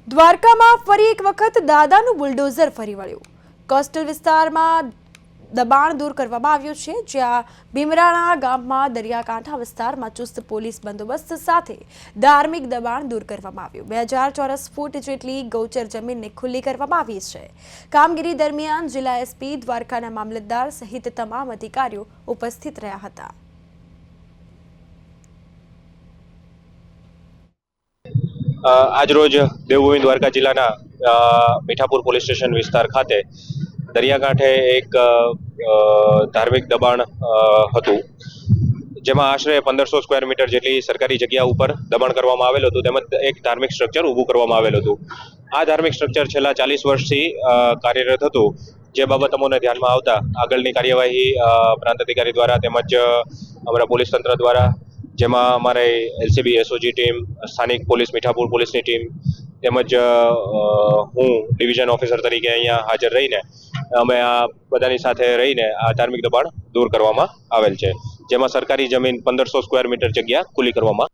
દ્વારકામાં ફરી એક વખત દાદાનું બુલડોઝર ફરી વળ્યું। કોસ્ટલ વિસ્તારમાં દબાણ દૂર કરવામાં આવ્યું છે, જ્યાં ભીમરાણા ગામમાં દરિયાકાંઠા વિસ્તારમાં ચુસ્ત પોલીસ બંદોબસ્ત સાથે ધાર્મિક દબાણ દૂર કરવામાં આવ્યું। 2000 ચોરસ ફૂટ જેટલી ગૌચર જમીનને ખુલ્લી કરવામાં આવી છે। કામગીરી દરમિયાન જિલ્લા એસપી, દ્વારકાના મામલતદાર સહિત તમામ અધિકારીઓ ઉપસ્થિત રહ્યા હતા। આજરોજ દેવભૂમિ દ્વારકા જિલ્લાના મીઠાપુર પોલીસ સ્ટેશન વિસ્તાર ખાતે દરિયાકાંઠે એક ધાર્મિક દબાણ હતું, જેમાં આશરે 1500 સ્ક્વેર મીટર જેટલી સરકારી જગ્યા ઉપર દબાણ કરવામાં આવેલું હતું, તેમજ એક ધાર્મિક સ્ટ્રક્ચર ઊભું કરવામાં આવેલું હતું। આ ધાર્મિક સ્ટ્રક્ચર છેલ્લા 40 વર્ષથી કાર્યરત હતું, જે બાબત અમોને ધ્યાનમાં આવતા આગળની કાર્યવાહી પ્રાંત અધિકારી દ્વારા તેમજ અમારા પોલીસ તંત્ર દ્વારા, જેમાં અમારે એલસીબી એસઓજી ટીમ, સ્થાનિક પોલીસ મીઠાપુર પોલીસની ટીમ તેમજ હું ડિવિઝન ઓફિસર તરીકે અહીંયા હાજર રહીને અમે આ બધાની સાથે રહીને આ ધાર્મિક દબાણ દૂર કરવામાં આવેલ છે, જેમાં સરકારી જમીન 1500 સ્ક્વેર મીટર જગ્યા ખુલ્લી કરવામાં